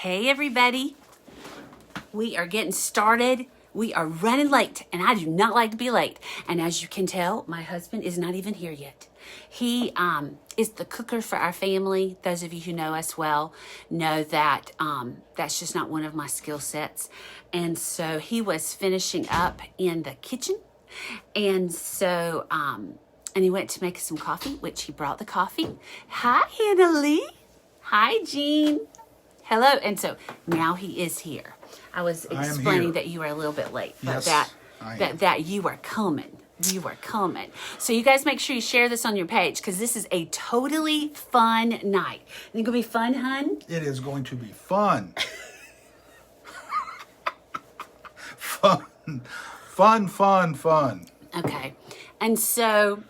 Hey everybody, we are getting started. We are running late and I do not like to be late. And as you can tell, my husband is not even here yet. He is the cooker for our family. Those of you who know us well know that that's just not one of my skill sets. And so he was finishing up in the kitchen. And so, and he went to make some coffee, which he brought the coffee. Hi, Hannah Lee. Hi, Jean. Hello. And so now he is here. I was explaining that you were a little bit late, but yes, that you were coming. You were coming. So you guys make sure you share this on your page because this is a totally fun night. Think it'll be fun, hun? it is going to be fun. Fun. Okay. And so,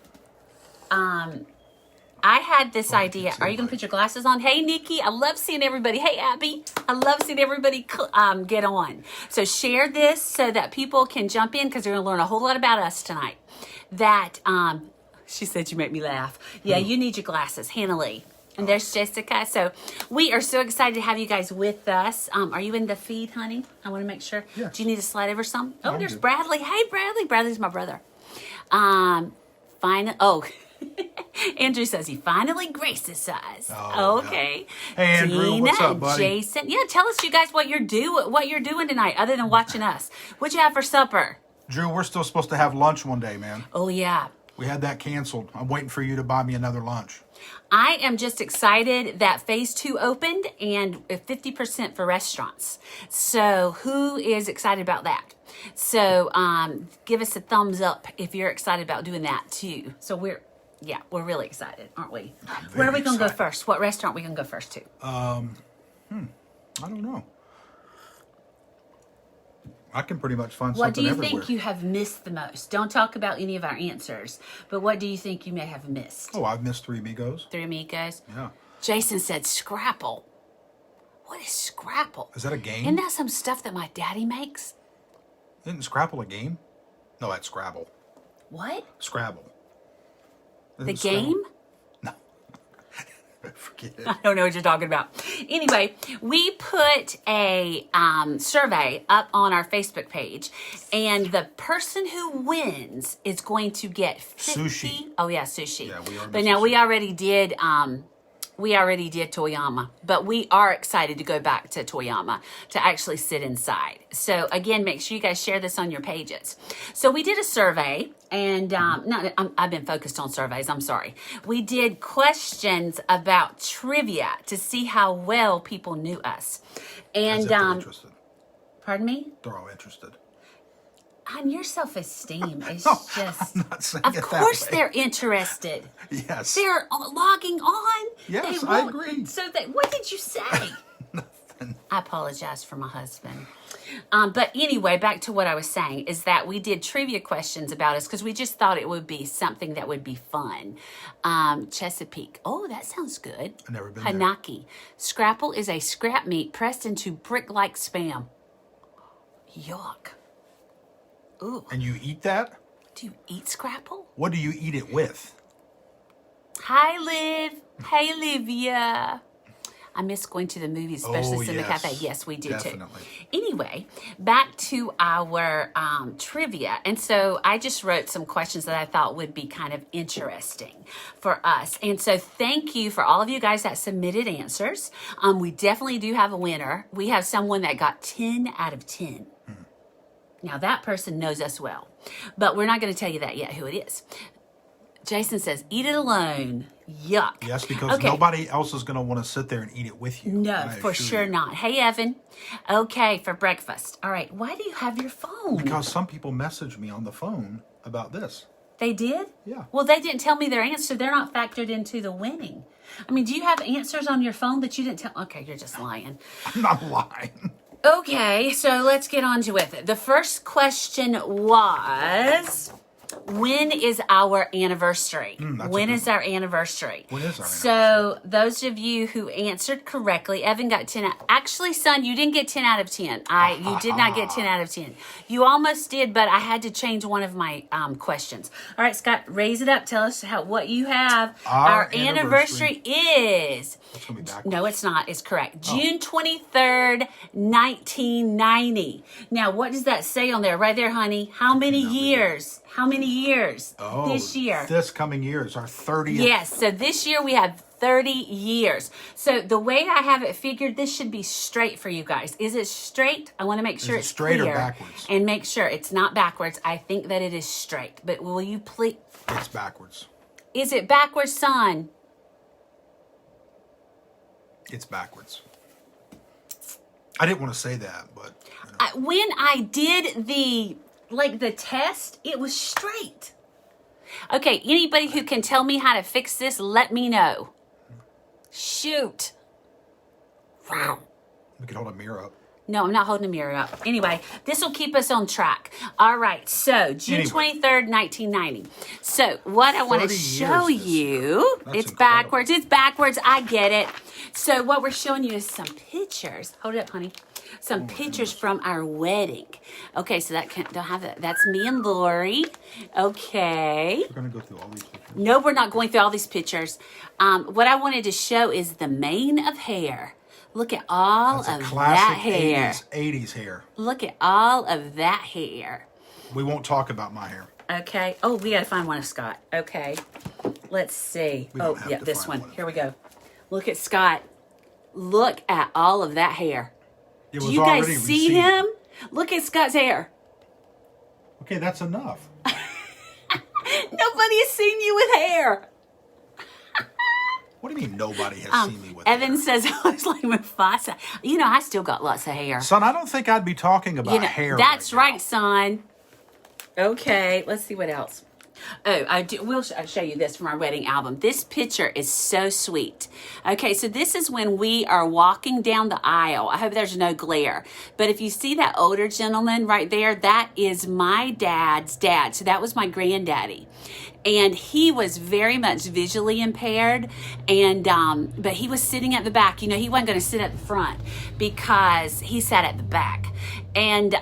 I had this idea. Are you going to put your glasses on? Hey, Nikki. I love seeing everybody. Hey, Abby. I love seeing everybody get on. So share this so that people can jump in because they're going to learn a whole lot about us tonight. She said you make me laugh. Yeah, you need your glasses. Hannah Lee. And there's Jessica. So we are so excited to have you guys with us. Are you in the feed, honey? I want to make sure. Yes. Do you need to slide over some? Oh, there's good. Bradley. Hey, Bradley. Bradley's my brother. Andrew says he finally graces us. Oh, okay. Yeah. Hey, Andrew, Dina, what's up, buddy? Jason. Yeah, tell us, you guys, what you're doing tonight, other than watching us. What'd you have for supper? Drew, we're still supposed to have lunch one day, man. Oh, yeah. We had that canceled. I'm waiting for you to buy me another lunch. I am just excited that phase 2 opened and 50% for restaurants. So who is excited about that? So give us a thumbs up if you're excited about doing that too. So we're really excited, aren't we? Where are we going to go first? What restaurant are we going to go first to? I don't know. I can pretty much find What do something you everywhere. think you have missed the most? Don't talk about any of our answers, but what do you think you may have missed? Oh, I've missed Three Amigos. Three Amigos? Yeah. Jason said Scrapple. What is Scrapple? Is that a game? Isn't that some stuff that my daddy makes? Isn't Scrapple a game? No, that's Scrabble. What? Scrabble. The Isn't Scrabble- game? No. Forget it. I don't know what you're talking about. Anyway, we put a survey up on our Facebook page, and the person who wins is going to get 50. Sushi. Oh yeah, sushi. Yeah, we are But missing now we sushi. already did Toyama, but we are excited to go back to Toyama to actually sit inside. So again, make sure you guys share this on your pages. So we did a survey, and I've been focused on surveys. I'm sorry. We did questions about trivia to see how well people knew us, and As if they're interested. pardon me. They're all interested. And your self-esteem is No, just. I'm not saying Of it that course, way. they're interested. Yes. They're logging on. Yes, They I won't- agree. So what did you say? Nothing. I apologize for my husband. But anyway, back to what I was saying is that we did trivia questions about us because we just thought it would be something that would be fun. Chesapeake. Oh, that sounds good. I've never been there. Hanaki. Scrapple is a scrap meat pressed into brick-like spam. Yuck. Ooh. And you eat that? Do you eat Scrapple? What do you eat it with? Hi, Liv. Hey, Livia. I miss going to the movies, especially Oh, in the yes. cafe. Yes, we do Definitely. too. Anyway, back to our trivia. And so I just wrote some questions that I thought would be kind of interesting for us. And so thank you for all of you guys that submitted answers. We definitely do have a winner. We have someone that got 10 out of 10. Now, that person knows us well, but we're not going to tell you that yet, who it is. Jason says, eat it alone. Yuck. Yes, because nobody else is going to want to sit there and eat it with you. No, I for assure sure you. not. Hey, Evan. Okay, for breakfast. All right, why do you have your phone? Because some people message me on the phone about this. They did? Yeah. Well, they didn't tell me their answer. They're not factored into the winning. I mean, do you have answers on your phone that you didn't tell? Okay, you're just lying. I'm not lying. Okay, so let's get on to it. The first question was, When is our anniversary? When is one. our anniversary? When is our So those of you who answered correctly, Evan got 10 out. Actually, son, you didn't get 10 out of 10. You did not get 10 out of 10. You almost did, but I had to change one of my questions. All right, Scott, raise it up. Tell us what you have. Our anniversary is... That's going to be backwards. No, it's not. It's correct. June 23rd, 1990. Now, what does that say on there? Right there, honey. How many years? How many years this year? This coming year is our 30th. Yes. So this year we have 30 years. So the way I have it figured, this should be straight for you guys. Is it straight? I want to make sure it's straight clear or backwards? and make sure it's not backwards. I think that it is straight. But will you please? It's backwards. Is it backwards, son? It's backwards. I didn't want to say that, but When I did the test, it was straight. Okay, anybody who can tell me how to fix this, let me know. Shoot. Wow. we could hold a mirror up. No, I'm not holding a mirror up. Anyway, this will keep us on track. All right, so June 23rd, 1990. So what I want to show you, it's incredible. backwards. It's backwards. I get it. So what we're showing you is some pictures. Hold it up, honey. Some pictures from our wedding. Okay, so don't have that. That's me and Lori. Okay. We're going to go through all these pictures. No, we're not going through all these pictures. What I wanted to show is the mane of hair. Look at all That's of a classic that hair. 80s hair. Look at all of that hair. We won't talk about my hair. Okay. Oh, we got to find one of Scott. Okay. Let's see. We don't Oh, have yeah, to this find one. one. Here we go. Look at Scott. Look at all of that hair. It Do was you guys already see receded. him? Look at Scott's hair. Okay, that's enough. Nobody has seen you with hair. What do you mean nobody has seen me with Evan hair? says I was like Mufasa. You know, I still got lots of hair. Son, I don't think I'd be talking about hair. That's right, now. right, son. Okay, let's see what else. Oh, we'll show you this from our wedding album. This picture is so sweet. Okay, so this is when we are walking down the aisle. I hope there's no glare. But if you see that older gentleman right there, that is my dad's dad. So that was my granddaddy. And he was very much visually impaired. And but he was sitting at the back. You know, he wasn't going to sit at the front because he sat at the back. And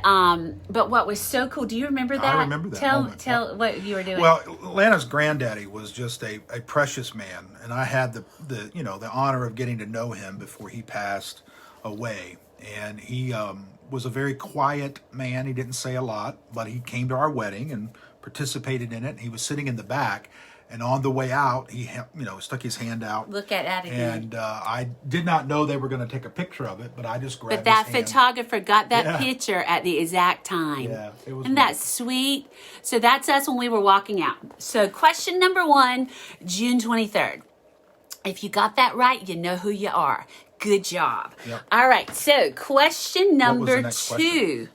but what was so cool, do you remember that? I remember that moment. Tell what you were doing. Well, Lana's granddaddy was just a precious man, and I had the honor of getting to know him before he passed away. And he was a very quiet man. He didn't say a lot, but he came to our wedding and participated in it. He was sitting in the back, and on the way out, he stuck his hand out. Look at that again. And I did not know they were going to take a picture of it, but I just grabbed But that his hand. photographer got that Yeah. picture at the exact time. Yeah, it was Isn't that sweet? So that's us when we were walking out. So question number 1, June 23rd. If you got that right, you know who you are. Good job. Yep. All right, so question What was the number next 2. question?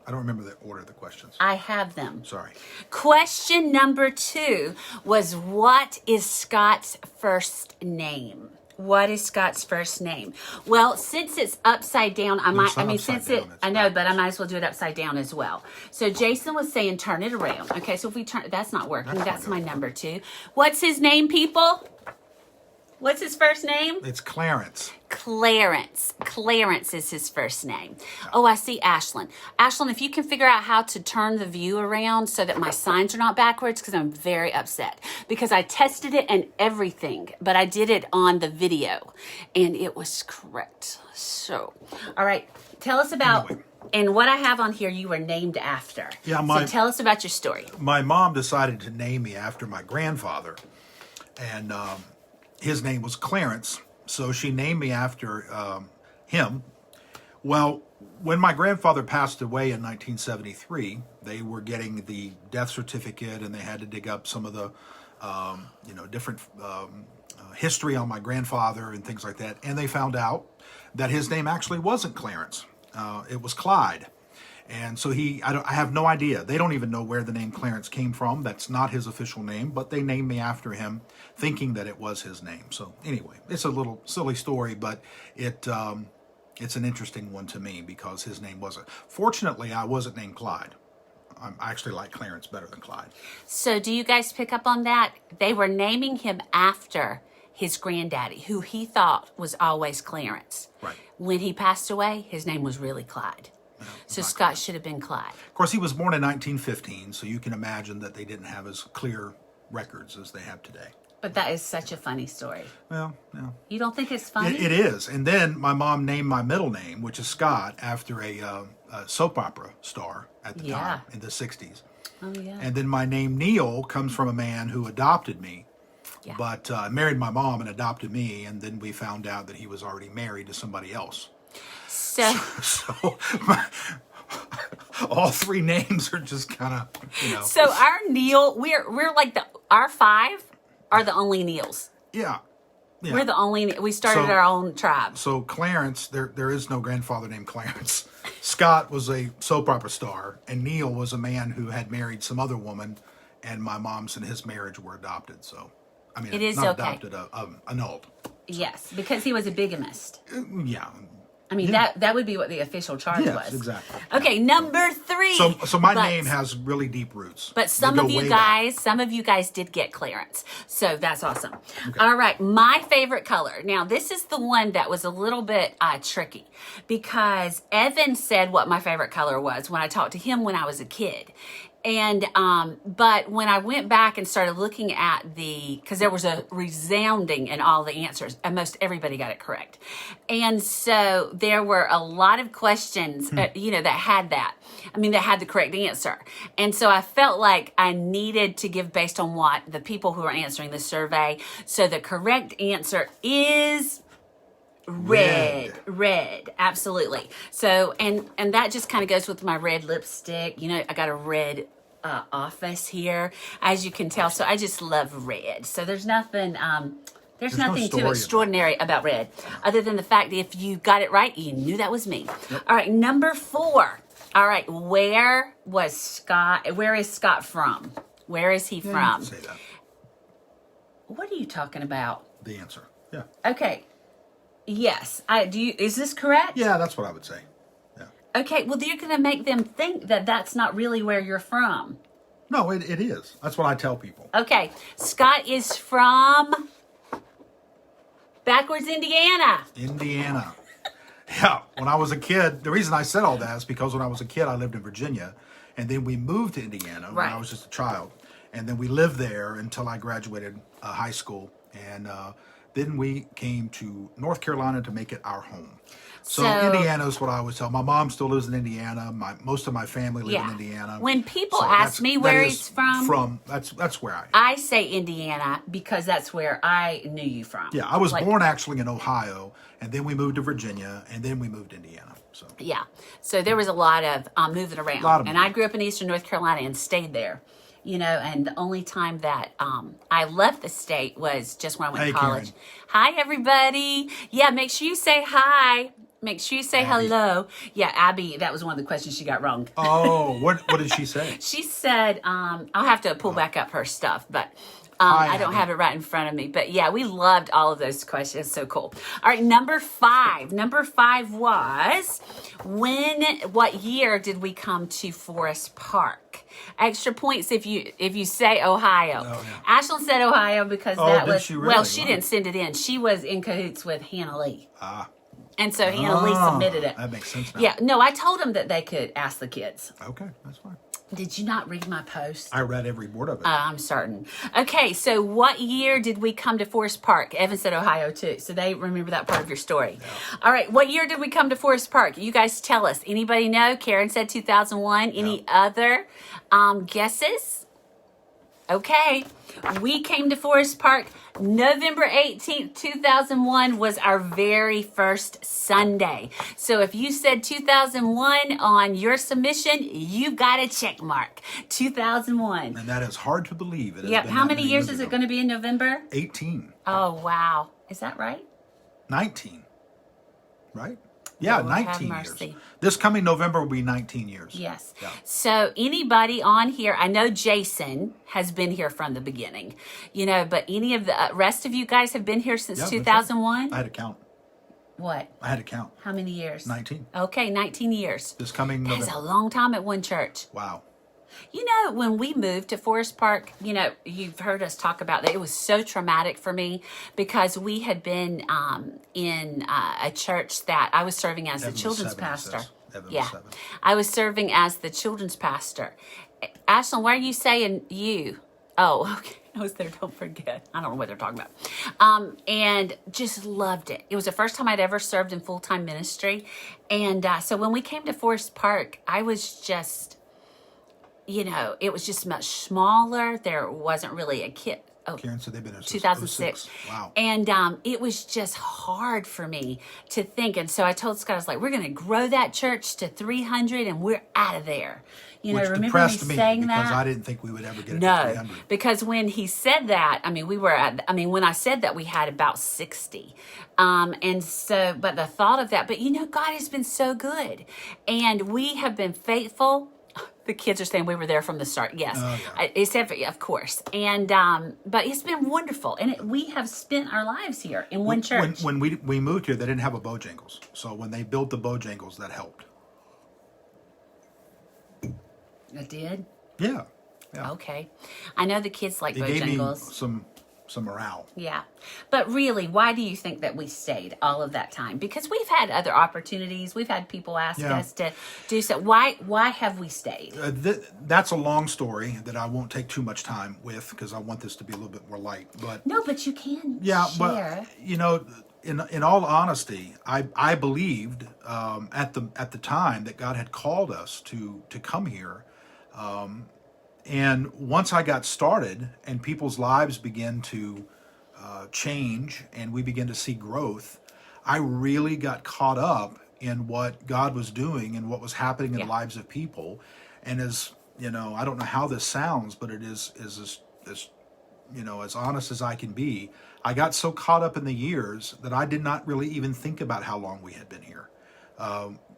I don't remember the order of the questions. I have them. Sorry. Question number 2 was, what is Scott's first name? What is Scott's first name? Well, since it's upside down, I know, but I might as well do it upside down as well. So Jason was saying, turn it around. Okay, so if we turn, that's not working. That's my number 2. What's his name, people? What's his first name? It's Clarence. Clarence. Clarence is his first name. Oh, I see Ashlyn. Ashlyn, if you can figure out how to turn the view around so that my signs are not backwards, because I'm very upset. Because I tested it and everything, but I did it on the video, and it was correct. So, all right, tell us about... Anyway. And what I have on here, you were named after. Yeah, so tell us about your story. My mom decided to name me after my grandfather, and his name was Clarence, so she named me after him. Well, when my grandfather passed away in 1973, they were getting the death certificate, and they had to dig up some of the, different history on my grandfather and things like that, and they found out that his name actually wasn't Clarence. It was Clyde. And so I have no idea. They don't even know where the name Clarence came from. That's not his official name, but they named me after him, thinking that it was his name. So anyway, it's a little silly story, but it's an interesting one to me because his name wasn't. Fortunately, I wasn't named Clyde. I actually like Clarence better than Clyde. So do you guys pick up on that? They were naming him after his granddaddy, who he thought was always Clarence. Right. When he passed away, his name was really Clyde. No, So not Scott Clyde. should have been Clyde. Of course, he was born in 1915, so you can imagine that they didn't have as clear records as they have today. But that is such a funny story. Well, yeah. You don't think it's funny? It is. And then my mom named my middle name, which is Scott, after a soap opera star at the time in the 60s. Oh, yeah. And then my name Neal comes from a man who adopted me, but married my mom and adopted me. And then we found out that he was already married to somebody else. So, All three names are just kind of, So our Neal, we're like our five are the only Neals. Yeah. We're the only, we started our own tribe. So Clarence, there is no grandfather named Clarence. Scott was a soap opera star, and Neal was a man who had married some other woman, and my mom's and his marriage were adopted. So, I mean, It is not okay. adopted, annulled. Yes, because he was a bigamist. Yeah. I mean, that would be what the official charge Yes, was. exactly. Okay, number 3. So my name has really deep roots. But some They of go you way guys, back. some of you guys did get Clarence. So that's awesome. All right, my favorite color. Now, this is the one that was a little bit tricky because Evan said what my favorite color was when I talked to him when I was a kid. And, but when I went back and started looking at because there was a resounding in all the answers, and most everybody got it correct. And so there were a lot of questions, that had that. I mean, that had the correct answer. And so I felt like I needed to give based on what the people who are answering the survey. So the correct answer is red, absolutely. So and that just kind of goes with my red lipstick. I got a red office here, as you can tell. So I just love red. So there's nothing there's nothing too extraordinary about red, other than the fact that if you got it right, you knew that was me. All right, number 4. All right, where is Scott from? Where is he from? You can say that. What are you talking about? The answer. Yeah. Okay. Yes. Is this correct? Yeah, that's what I would say. Yeah. Okay, well, you're going to make them think that that's not really where you're from. No, it is. That's what I tell people. Okay, Scott is from backwards Indiana. Indiana. Yeah, when I was a kid, the reason I said all that is because when I was a kid, I lived in Virginia, and then we moved to Indiana when I was just a child, and then we lived there until I graduated high school, and then we came to North Carolina to make it our home. So Indiana is what I always tell. My mom still lives in Indiana. Most of my family live in Indiana. When people ask me where he's from, that's where I am. I say Indiana because that's where I knew you from. Yeah, I was born actually in Ohio, and then we moved to Virginia, and then we moved to Indiana. So there was a lot of moving around, and I grew up in Eastern North Carolina and stayed there. And the only time that I left the state was just when I went to college. Karen. Hi, everybody. Yeah, make sure you say hi. Make sure you say Abby. hello. Yeah, Abby, that was one of the questions she got wrong. Oh, what did she say? She said, I'll have to pull back up her stuff, but I don't have it right in front of me. But yeah, we loved all of those questions. So cool. All right, number 5. Number 5 was, what year did we come to Forest Park? Extra points if you say Ohio. Oh, yeah. Ashlyn said Ohio because that was, she really? well, she didn't send it in. She was in cahoots with Hannah Lee. And so Hannah Lee Oh, submitted it. That makes sense now. Yeah, no, I told them that they could ask the kids. Okay, that's fine. Did you not read my post? I read every word of it. I'm certain. Okay, so what year did we come to Forest Park? Evan said Ohio too, so they remember that part of your story. Yeah. All right, what year did we come to Forest Park? You guys tell us. Anybody know? Karen said 2001. Any other guesses? Okay, we came to Forest Park November 18th, 2001 was our very first Sunday. So if you said 2001 on your submission, you got a check mark. 2001. And that is hard to believe. Yep. How many years is it going to be in November? 18. Oh, wow. Is that right? 19. Right? Yeah, Lord 19 have years. mercy. This coming November will be 19 years. Yes. Yeah. So anybody on here, I know Jason has been here from the beginning, but any of the rest of you guys have been here since 2001? I had to count. What? I had to count. How many years? 19. Okay, 19 years. This coming That's November. a long time at one church. Wow. You know, when we moved to Forest Park, you know, you've heard us talk about that. It was so traumatic for me because we had been in a church that I was serving as the Evan was children's 7, he pastor. says. Evan was Yeah, 7. I was serving as the children's pastor. Ashlyn, why are you saying you? Oh, okay. I was there. Don't forget. I don't know what they're talking about. And just loved it. It was the first time I'd ever served in full-time ministry. And so when we came to Forest Park, I was just, you know, it was just much smaller. There wasn't really a kid. Oh, Karen said they've been there since 2006. 06. Wow. And it was just hard for me to think. And so I told Scott, I was like, we're going to grow that church to 300 and we're out of there. You know, Which remember me depressed me saying because that? I didn't think we would ever get it to No, 300. because when he said that, I mean, when I said that, we had about 60. And so, but the thought of that, but you know, God has been so good and we have been faithful. The kids are saying we were there from the start. Yes, except for, of course. And but it's been wonderful, and we have spent our lives here in one church. When we moved here, they didn't have a Bojangles. So when they built the Bojangles, that helped. It did. Yeah. Okay, I know the kids like It gave me Bojangles. some morale. Yeah, but really, why do you think that we stayed all of that time? Because we've had other opportunities. We've had people ask us to do so. Why have we stayed? That's a long story that I won't take too much time with because I want this to be a little bit more light. But No, but you can yeah, share. but you know, in all honesty, I believed at the time that God had called us to come here. And once I got started and people's lives began to change and we began to see growth, I really got caught up in what God was doing and what was happening in the lives of people. And as you know, I don't know how this sounds, but it is as you know, as honest as I can be. I got so caught up in the years that I did not really even think about how long we had been here.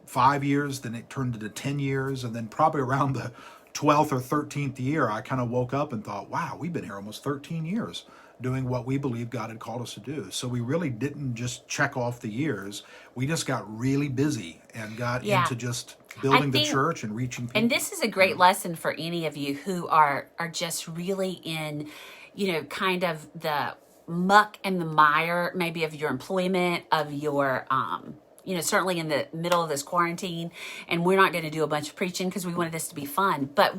5 years, then it turned into 10 years, and then probably around the 12th or 13th year, I kind of woke up and thought, wow, we've been here almost 13 years doing what we believe God had called us to do. So we really didn't just check off the years. We just got really busy and got into just building the church and reaching people. And this is a great lesson for any of you who are just really in, you know, kind of the muck and the mire, maybe of your employment, of your, you know, certainly in the middle of this quarantine, and we're not going to do a bunch of preaching because we wanted this to be fun. But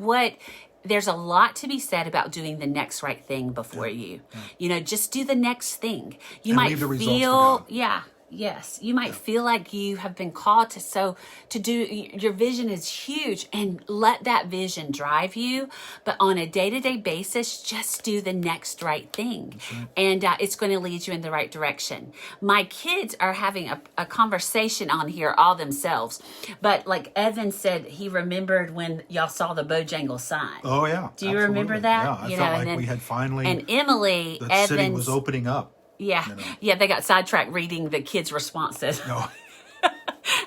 there's a lot to be said about doing the next right thing before you. You know, just do the next thing. You might leave the results to God. Yes, you might feel like you have been called to do, your vision is huge, and let that vision drive you. But on a day-to-day basis, just do the next right thing. And it's going to lead you in the right direction. My kids are having a conversation on here all themselves. But like Evan said, he remembered when y'all saw the Bojangles sign. Oh, yeah. Do you remember that? Yeah, I felt like we had finally, and Emily, the city was opening up. Yeah, you know. yeah, they got sidetracked reading the kids' responses. No.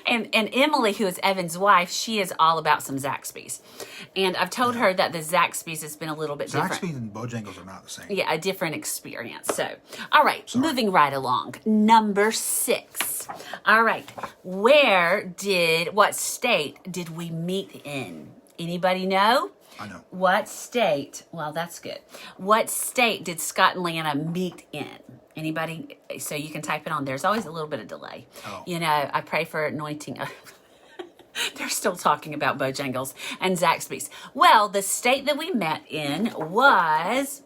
And Emily, who is Evan's wife, she is all about some Zaxby's. And I've told her that the Zaxby's has been a little bit different. Zaxby's and Bojangles are not the same. Yeah, a different experience. So, all right, moving right along. Number 6. All right, what state did we meet in? Anybody know? I know. What state? Well, that's good. What state did Scott and Lana meet in? Anybody? So you can type it on. There's always a little bit of delay. Oh. You know, I pray for anointing. They're still talking about Bojangles and Zaxby's. Well, the state that we met in was...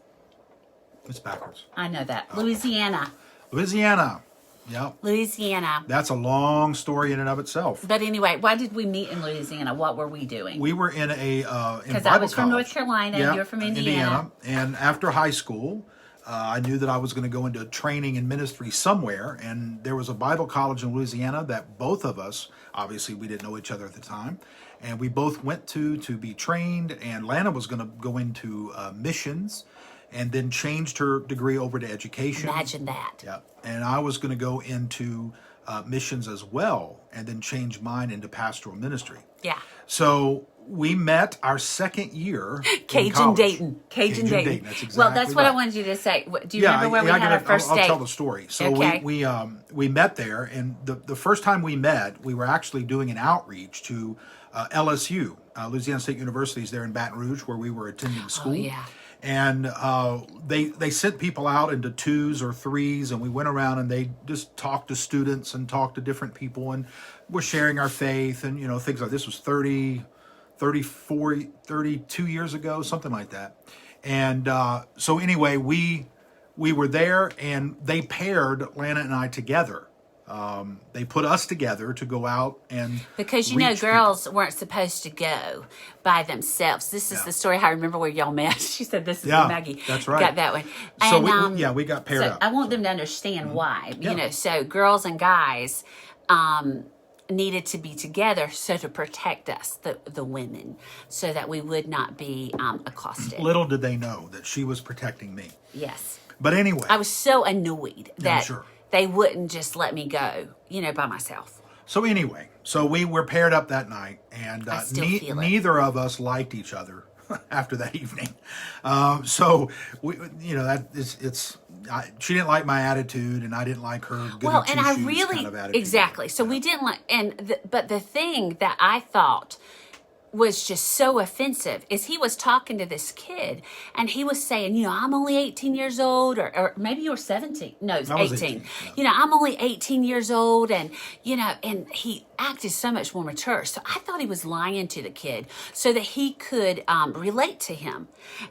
It's backwards. I know that. Louisiana. Louisiana. Yep. Louisiana. That's a long story in and of itself. But anyway, why did we meet in Louisiana? What were we doing? We were in a because I was from North Carolina. Yeah, You're from Indiana. And after high school, I knew that I was going to go into training and ministry somewhere. And there was a Bible college in Louisiana that both of us, obviously we didn't know each other at the time, and we both went to be trained. And Lana was going to go into missions and then changed her degree over to education. Imagine that. Yeah. And I was going to go into missions as well and then change mine into pastoral ministry. Yeah. So we met our second year in Cajun college. dating. Cajun dating. That's exactly Well, that's what I right. wanted you to say. Do you remember where we had our first I'll date? tell the story. So Okay. we met there, and the first time we met, we were actually doing an outreach to LSU, Louisiana State University, is there in Baton Rouge, where we were attending school. Oh, yeah. And they sent people out into twos or threes, and we went around and they just talked to students and talked to different people, and we're sharing our faith and things like this. Was 34, 32 years ago, something like that. And so anyway, we were there, and they paired Lana and I together. They put us together to go out and Because reach girls weren't supposed to go by themselves. This is the story I remember where y'all met. She said, "This is Yeah, Maggie." that's right. Got that one. So And, we got paired so up. I want them to understand why. Yeah. So girls and guys needed to be together to protect us, the women, so that we would not be accosted. Little did they know that she was protecting me. Yes. But anyway, I was so annoyed that sure. they wouldn't just let me go, by myself. So we were paired up that night, and I still feel it. neither of us liked each other after that evening. So we, she didn't like my attitude, and I didn't like her goody Well, and I two-shoes really kind of attitude. exactly. So we didn't like, but the thing that I thought was just so offensive is he was talking to this kid, and he was saying, I'm only 18 years old, or maybe you were 17. No, it was 18. Yeah. I'm only 18 years old, and and he acted so much more mature. So I thought he was lying to the kid so that he could relate to him.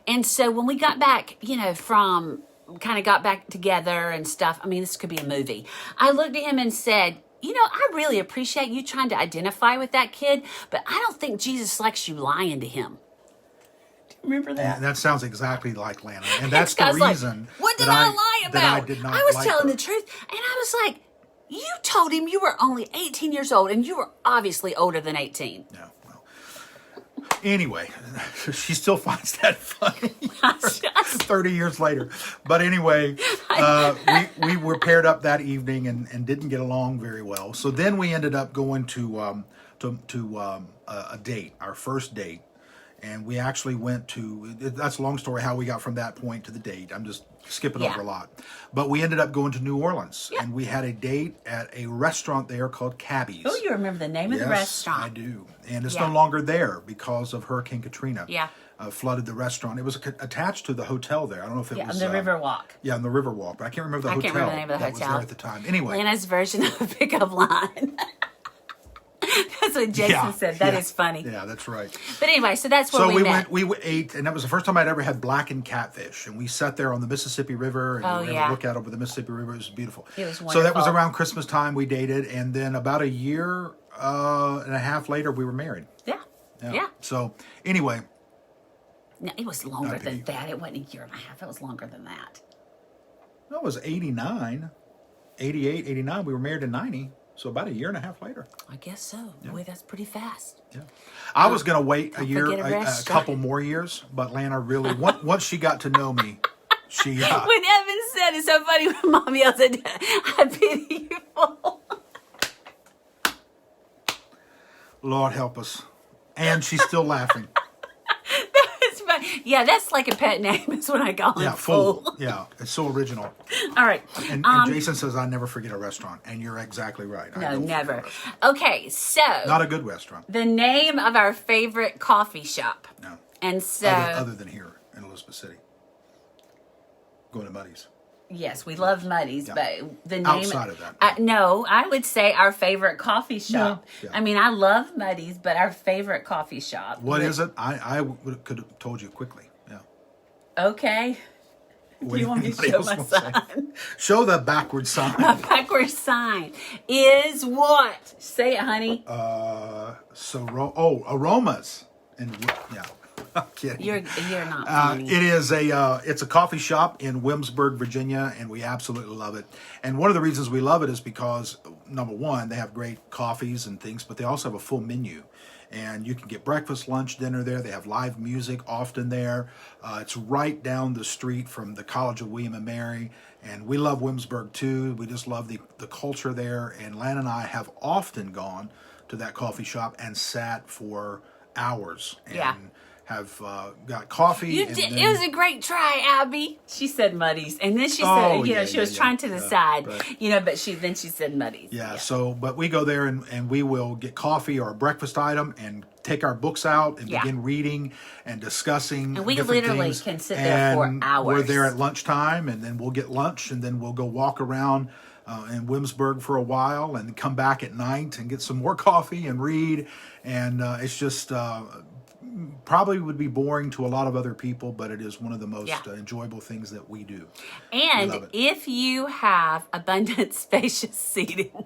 And so when we got back, kind of got back together and stuff. I mean, this could be a movie. I looked at him and said, I really appreciate you trying to identify with that kid, but I don't think Jesus likes you lying to him. Do you remember that? And that sounds exactly like Lana, and that's the God's like, reason. what did that I lie about? That I did not. I was like telling her. the truth, and I was like, you told him you were only 18 years old, and you were obviously older than 18. Yeah. Well. Anyway, she still finds that funny 30 years later. But anyway, we were paired up that evening and didn't get along very well. So then we ended up going to a date, our first date. And we actually went to, that's a long story how we got from that point to the date. I'm just skipping over a lot. But we ended up going to New Orleans. Yeah. And we had a date at a restaurant there called Cabby's. Oh, you remember the name of the restaurant. I do. And it's no longer there because of Hurricane Katrina. Yeah. Flooded the restaurant. It was attached to the hotel there. I don't know if it was... on the Riverwalk. Yeah, on the Riverwalk. But I can't remember the hotel. I can't remember the name of the that hotel. was there at the time. Anyway. Lana's version of a pickup line. That's what Jason said. That is funny. Yeah, that's right. But anyway, so that's where we met. We ate, and that was the first time I'd ever had blackened catfish. And we sat there on the Mississippi River, and we were able to look out over the Mississippi River. It was beautiful. It was wonderful. So that was around Christmas time we dated, and then about a year and a half later, we were married. Yeah. So anyway. No, it was longer than that. It wasn't a year and a half. It was longer than that. That was 89, 88, 89. We were married in 90. So about a year and a half later. I guess so. Yeah. Boy, that's pretty fast. Yeah. I was going to wait a year, a couple more years, but Lana really, once she got to know me, she... when Evan said, it's so funny when Mom yells at I pity you for. Lord help us. And she's still laughing. Yeah, that's like a pet name is when I call him Fool. Yeah, it's so original. All right. And Jason says, I never forget a restaurant. And you're exactly right. No, never. Okay, so. Not a good restaurant. The name of our favorite coffee shop. No. And so. Other than here in Elizabeth City. Going to Muddy's. Yes, we love Muddy's, but the name... Outside of that. No, I would say our favorite coffee shop. Yeah. I mean, I love Muddy's, but our favorite coffee shop. What is it? I could have told you quickly. Yeah. Okay. Do you want me to show my sign? Show the backward sign. My backward sign is what? Say it, honey. Aromas. And yeah. I'm kidding. You're not funny. It is it's a coffee shop in Williamsburg, Virginia, and we absolutely love it. And one of the reasons we love it is because, number one, they have great coffees and things, but they also have a full menu. And you can get breakfast, lunch, dinner there. They have live music often there. It's right down the street from the College of William and Mary. And we love Williamsburg too. We just love the culture there. And Lan and I have often gone to that coffee shop and sat for hours and Yeah. have got coffee. You and did. then- It was a great try, Abby. She said Muddies, and then she Oh, said, yeah, she yeah, was yeah. trying to decide, Right. but then she said Muddies. Yeah, so, but we go there and we will get coffee or a breakfast item and take our books out and Yeah. begin reading and discussing. And we different literally things. can sit there for And hours. We're there at lunchtime, and then we'll get lunch, and then we'll go walk around in Williamsburg for a while, and come back at night and get some more coffee and read. And it's just probably would be boring to a lot of other people, but it is one of the most Yeah. enjoyable things that we do. And love it. if you have abundant, spacious seating,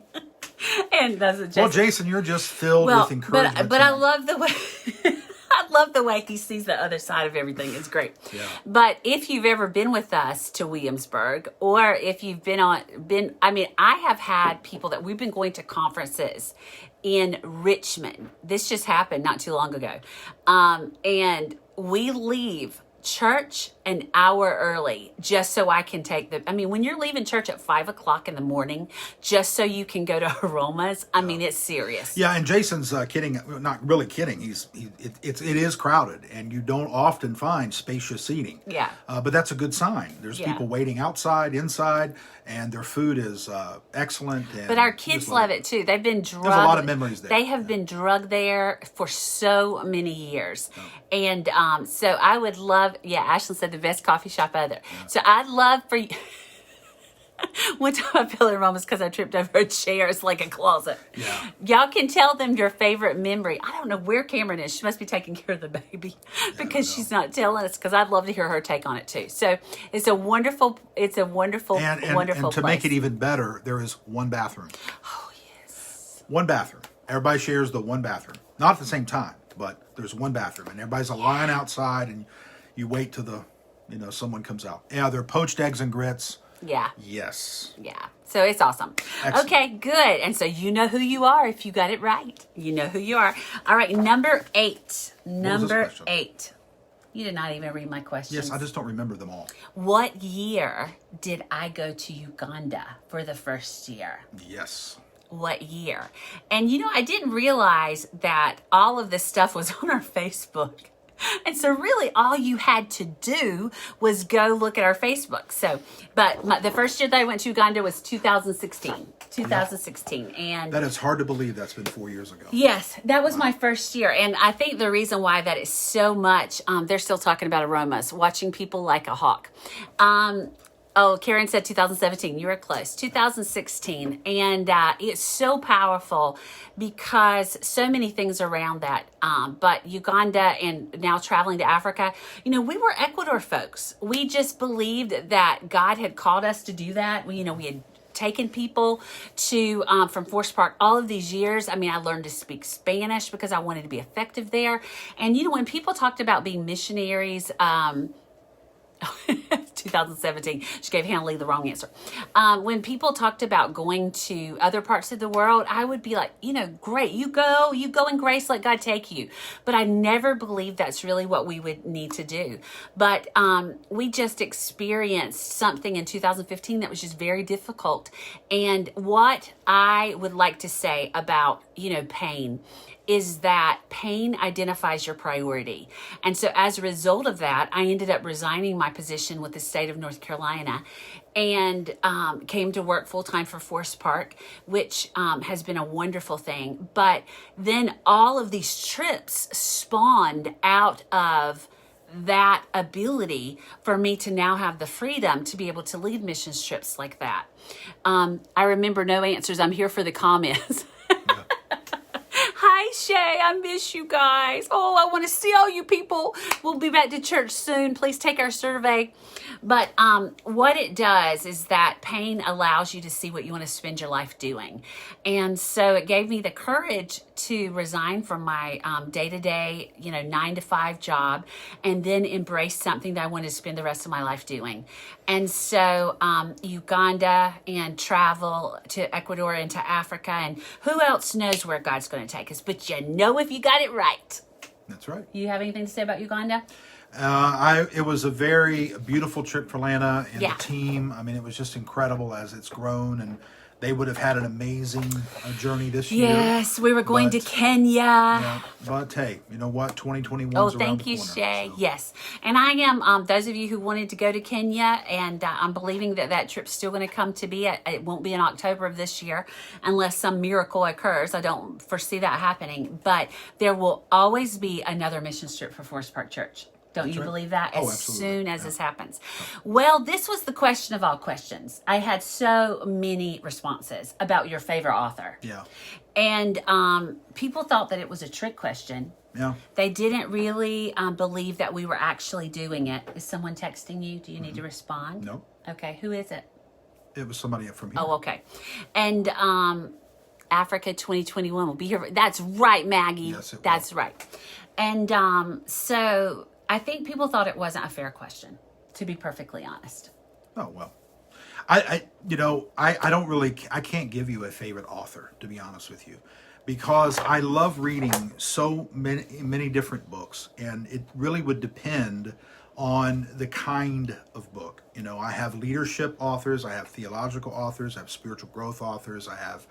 and that's just Well, Jason, you're just filled with encouragement. but I tonight. love the way I love the way he sees the other side of everything. It's great. Yeah. But if you've ever been with us to Williamsburg, or if you've I have had people that we've been going to conferences in Richmond. This just happened not too long ago. And we leave church an hour early just so I can take when you're leaving church at 5:00 in the morning just so you can go to Aromas, it's serious. Yeah, and Jason's kidding, not really kidding. It is crowded, and you don't often find spacious seating. Yeah. But that's a good sign. There's Yeah. people waiting outside, inside, and their food is excellent. And But our kids love it too. They've been drugged. There's a lot of memories there. They have been drugged there for so many years. And so I would love, Ashlyn said the best coffee shop other. So I'd love for you. One time I fell in Romans because I tripped over a chair. It's like a closet. Yeah. Y'all can tell them your favorite memory. I don't know where Cameron is. She must be taking care of the baby because she's not telling us, because I'd love to hear her take on it too. So it's a wonderful, wonderful And place. to make it even better, there is one bathroom. Oh, yes. One bathroom. Everybody shares the one bathroom. Not at the same time, but there's one bathroom. And everybody's a line outside, and you wait till someone comes out. Yeah, they're poached eggs and grits. Yeah. Yes. Yeah. So it's awesome. Excellent. Okay, good. And so you know who you are if you got it right. You know who you are. All right, number 8. Number question? 8. You did not even read my questions. Yes, I just don't remember them all. What year did I go to Uganda for the first year? Yes. What year? And I didn't realize that all of this stuff was on our Facebook. And so really all you had to do was go look at our Facebook. So, but the first year that I went to Uganda was 2016. 2016. And That is hard to believe that's been 4 years ago. yes, that was my first year. And I think the reason why that is so much, they're still talking about Aromas, watching people like a hawk. Karen said 2017. You were close. 2016. And it's so powerful because so many things around that. But Uganda and now traveling to Africa, we were Ecuador folks. We just believed that God had called us to do that. We had taken people to from Forest Park all of these years. I learned to speak Spanish because I wanted to be effective there. And when people talked about being missionaries, 2017. She gave Hannah Lee the wrong answer. When people talked about going to other parts of the world, I would be like, great, you go in grace, let God take you. But I never believed that's really what we would need to do. But we just experienced something in 2015 that was just very difficult. And what I would like to say about, pain is that pain identifies your priority. And so as a result of that, I ended up resigning my position with the state of North Carolina and came to work full-time for Forest Park, which has been a wonderful thing. But then all of these trips spawned out of that ability for me to now have the freedom to be able to lead missions trips like that. I remember no answers. I'm here for the comments. Hi, Shay. I miss you guys. Oh, I want to see all you people. We'll be back to church soon. Please take our survey. But what it does is that pain allows you to see what you want to spend your life doing. And so it gave me the courage to resign from my day-to-day, 9-to-5 job and then embrace something that I wanted to spend the rest of my life doing. And so Uganda and travel to Ecuador and to Africa, and who else knows where God's going to take us, but if you got it right. That's right. You have anything to say about Uganda? It was a very beautiful trip for Lana and Yeah. the team. It was just incredible as it's grown, and They would have had an amazing journey this year. Yes, we were going to But, Kenya. yeah, but hey, you know what? 2021 Oh, is around thank the you, corner. Shay. So. Yes. And I am, those of you who wanted to go to Kenya, and I'm believing that that trip's still going to come to be. It won't be in October of this year unless some miracle occurs. I don't foresee that happening. But there will always be another mission trip for Forest Park Church. Don't That's you right. believe that? Oh, As absolutely. soon as this happens. Well, this was the question of all questions. I had so many responses about your favorite author. Yeah. And people thought that it was a trick question. Yeah. They didn't really believe that we were actually doing it. Is someone texting you? Do you need to respond? No. Okay, who is it? It was somebody from here. Oh, okay. And Africa 2021 will be here. That's right, Maggie. Yes, it will. That's right. And so I think people thought it wasn't a fair question, to be perfectly honest. Oh, well. I don't really, I can't give you a favorite author, to be honest with you, because I love reading so many different books, and it really would depend on the kind of book. You know, I have leadership authors, I have theological authors, I have spiritual growth authors, I have,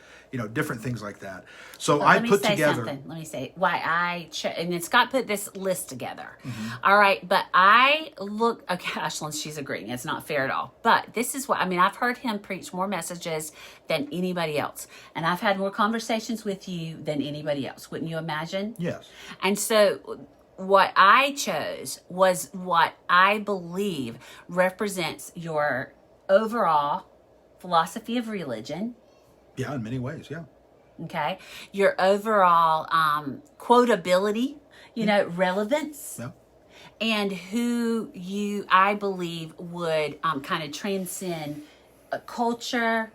different things like that. So But I let me put say together. something. Let me say why and then Scott put this list together. Mm-hmm. All right, but I look. Okay, Ashlyn, she's agreeing. It's not fair at all. But this is what I mean. I've heard him preach more messages than anybody else, and I've had more conversations with you than anybody else. Wouldn't you imagine? Yes. And so what I chose was what I believe represents your overall philosophy of religion. Yeah, in many ways, yeah. Okay, your overall quotability, relevance, Yeah. and who I believe would kind of transcend culture,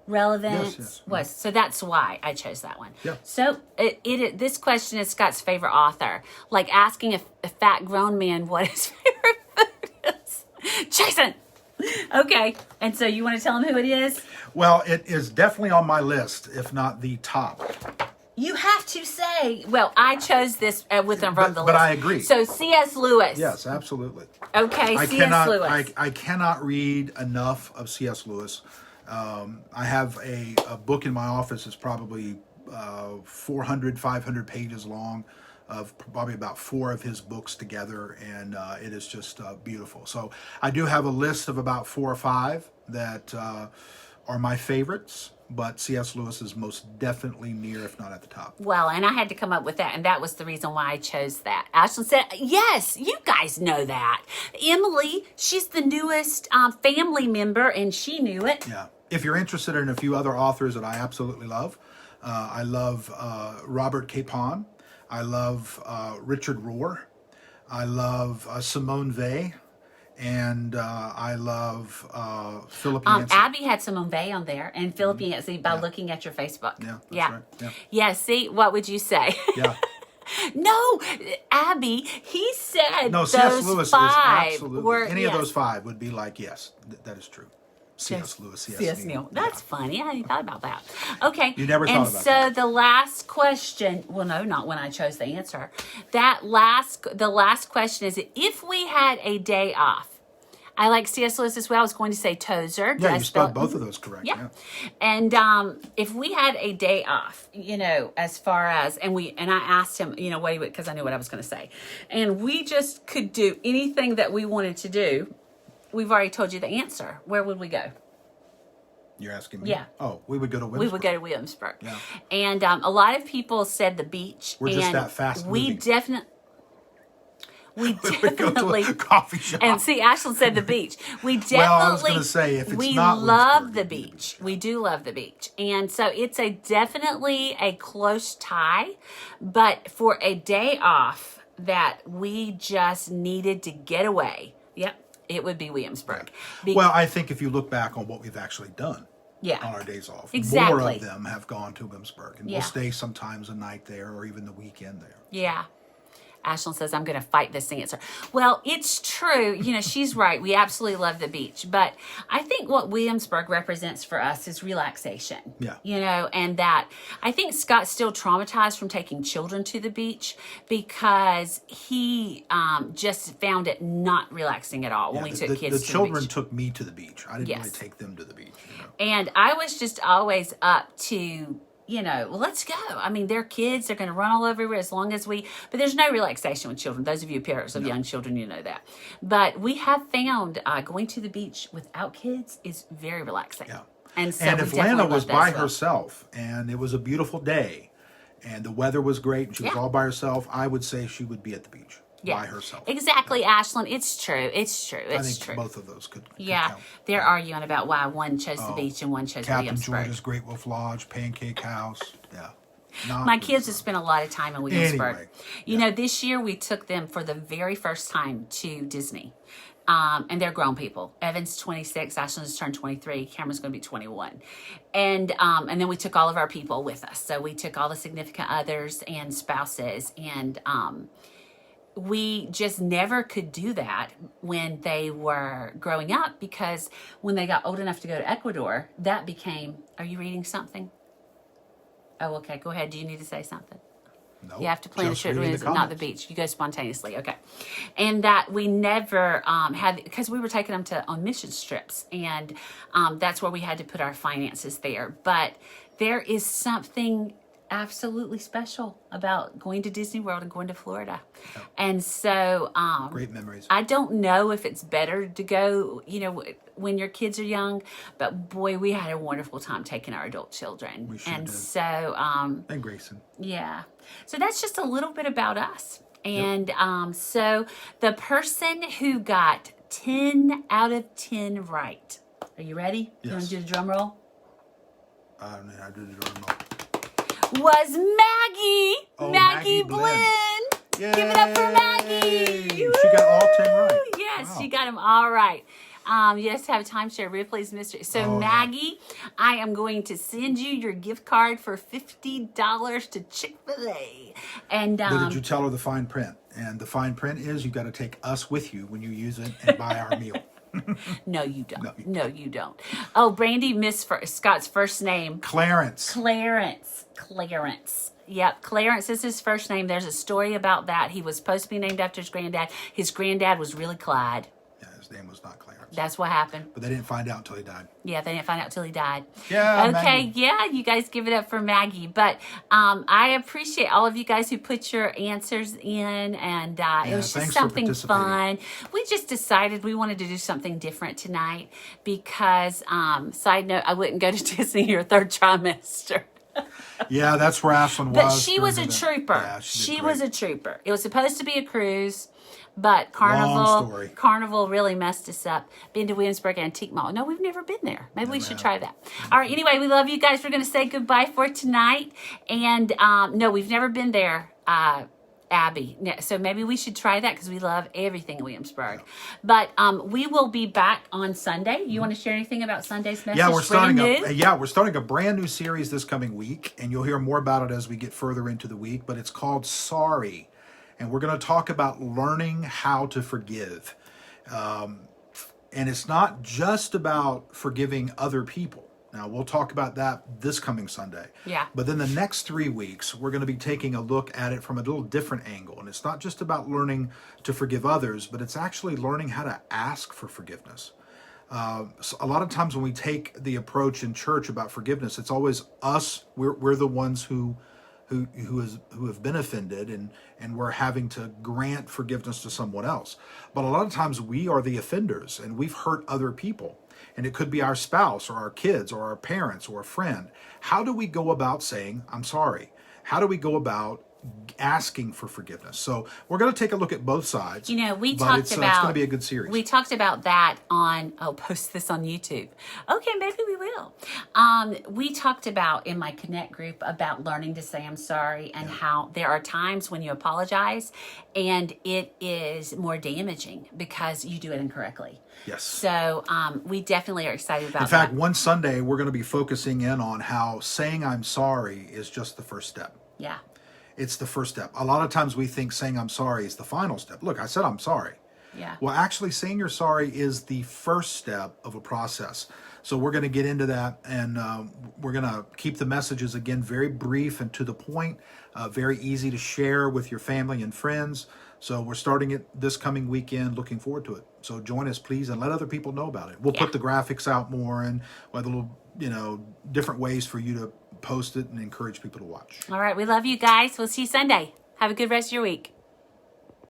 relevance. Yes. Was so that's why I chose that one. Yeah. So this question is Scott's favorite author, like asking a fat grown man what his favorite food is. Jason. Okay, and so you want to tell him who it is? Well, it is definitely on my list, if not the top. You have to say, well, I chose this with them from the list. But I agree. So C.S. Lewis. Yes, absolutely. Okay, C.S. Lewis. I cannot read enough of C.S. Lewis. I have a book in my office that's probably 400, 500 pages long, of probably about 4 of his books together, and it is just beautiful. So I do have a list of about 4 or 5 that are my favorites, but C.S. Lewis is most definitely near, if not at the top. Well, and I had to come up with that, and that was the reason why I chose that. Ashlyn said, yes, you guys know that. Emily, she's the newest family member, and she knew it. Yeah. If you're interested in a few other authors that I absolutely love, I love Robert Capon. I love Richard Rohr. I love Simone Weil. And I love Philip Yancey. Abby had Simone Weil on there, and Philip Yancey by looking at your Facebook. Yeah, that's right. Yeah. Yeah, see, what would you say? Yeah. No, Abby, he said No, those C.S. Lewis is 5 absolutely, were... any yes. of those 5 would be like, yes, that is true. C.S. Lewis, C.S. Neal. That's funny. I hadn't thought about that. Okay. You never thought and about so that. the last question, well, no, not when I chose the answer. The last question is, if we had a day off, I like C.S. Lewis as well. I was going to say Tozer. Yeah, you spelled both of those correct. Yeah. And if we had a day off, as far as, and I asked him, what he would, because I knew what I was going to say. And we just could do anything that we wanted to do. We've already told you the answer. Where would we go? You're asking me? Yeah. Oh, we would go to Williamsburg. We would go to Williamsburg. Yeah. And a lot of people said the beach. We're just and that fast we moving. definitely... We We go definitely... to a coffee shop. And see, Ashlyn said the beach. We definitely... Well, I was going to say, if it's we not love Williamsburg, the it'd be the beach. We do love the beach. And so it's definitely a close tie. But for a day off that we just needed to get away, it would be Williamsburg. Well, I think if you look back on what we've actually done Yeah. on our days off, Exactly. more of them have gone to Williamsburg. And Yeah. we'll stay sometimes a night there or even the weekend there. Yeah. Ashlyn says, I'm going to fight this answer. Well, it's true. You know, she's right. We absolutely love the beach. But I think what Williamsburg represents for us is relaxation. Yeah. You know, and that I think Scott's still traumatized from taking children to the beach because he just found it not relaxing at all when we took kids to the children the beach. took me to the beach. I didn't really take them to the beach. You know? And I was just always up to, you know, well, let's go. I mean, they're kids. They're going to run all over as long as but there's no relaxation with children. Those of you parents of young children, you know that. But we have found going to the beach without kids is very relaxing. Yeah. And so if Lana was by herself and it was a beautiful day and the weather was great and she was all by herself, I would say she would be at the beach by herself. Exactly, Ashlyn. It's true. It's true. I think both of those could count. They're arguing about why one chose the beach and one chose Captain Williamsburg. George's Great Wolf Lodge, Pancake House. Yeah. My kids have spent a lot of time in Williamsburg. Anyway, you know, this year we took them for the very first time to Disney. And they're grown people. Evan's 26, Ashlyn just turned 23, Cameron's going to be 21. And then we took all of our people with us. So we took all the significant others and spouses. And we just never could do that when they were growing up because when they got old enough to go to Ecuador, that became, are you reading something? Oh, okay. Go ahead. Do you need to say something? No, you have to plan a trip, not the comments. beach. You go spontaneously. Okay. And that we never had, because we were taking them on mission trips. And that's where we had to put our finances there. But there is something absolutely special about going to Disney World and going to Florida. Yeah. And so great memories. I don't know if it's better to go, you know, when your kids are young, but boy, we had a wonderful time taking our adult children. We sure did. So and Grayson. Yeah. So that's just a little bit about us. And so the person who got 10 out of 10 right. Are you ready? Yes. You want to do the drum roll? I do the drum roll. Was Maggie. Oh, Maggie Blinn. Blinn. Give it up for Maggie. She got all 10 right. Yes, wow. She got them all right. You just have a timeshare, Ripley's Mystery. So Maggie, I am going to send you your gift card for $50 to Chick-fil-A. And but did you tell her the fine print? And the fine print is you got to take us with you when you use it and buy our meal. No, you don't. No, you don't. Oh, Brandy missed Scott's first name. Clarence. Yep, Clarence is his first name. There's a story about that. He was supposed to be named after his granddad. His granddad was really Clyde. Yeah, his name was not Clarence. That's what happened. But they didn't find out until he died. Yeah, they didn't find out until he died. Yeah, okay, Maggie. Yeah, you guys give it up for Maggie. But I appreciate all of you guys who put your answers in, and it was just something fun. We just decided we wanted to do something different tonight because, side note, I wouldn't go to Disney your third trimester. Yeah, that's where Ashlyn was. But she was a trooper. Yeah, she was a trooper. It was supposed to be a cruise, but Carnival really messed us up. Been to Williamsburg Antique Mall. No, we've never been there. Maybe we should try that. All right, anyway, we love you guys. We're going to say goodbye for tonight. And no, we've never been there, Abby. So maybe we should try that because we love everything in Williamsburg. But we will be back on Sunday. You want to share anything about Sunday's message? Yeah, we're starting a brand new series this coming week, and you'll hear more about it as we get further into the week. But it's called Sorry, and we're going to talk about learning how to forgive. And it's not just about forgiving other people. Now, we'll talk about that this coming Sunday. Yeah. But then the next 3 weeks, we're going to be taking a look at it from a little different angle. And it's not just about learning to forgive others, but it's actually learning how to ask for forgiveness. So a lot of times when we take the approach in church about forgiveness, it's always us. We're the ones who have been offended, and we're having to grant forgiveness to someone else. But a lot of times we are the offenders, and we've hurt other people. And it could be our spouse or our kids or our parents or a friend. How do we go about saying, I'm sorry? How do we go about asking for forgiveness? So we're going to take a look at both sides. You know, we talked about... it's going to be a good series. We talked about that on... I'll post this on YouTube. Okay, maybe we will. We talked about, in my Connect group, about learning to say I'm sorry and how there are times when you apologize and it is more damaging because you do it incorrectly. Yes. So we definitely are excited about that. In fact, one Sunday, we're going to be focusing in on how saying I'm sorry is just the first step. Yeah. it's the first step. A lot of times we think saying I'm sorry is the final step. Look, I said I'm sorry. Yeah. Well, actually, saying you're sorry is the first step of a process. So we're going to get into that, and we're going to keep the messages, again, very brief and to the point, very easy to share with your family and friends. So we're starting it this coming weekend. Looking forward to it. So join us, please, and let other people know about it. We'll Yeah. put the graphics out more and with a little, different ways for you to post it and encourage people to watch. All right. We love you guys. We'll see you Sunday. Have a good rest of your week.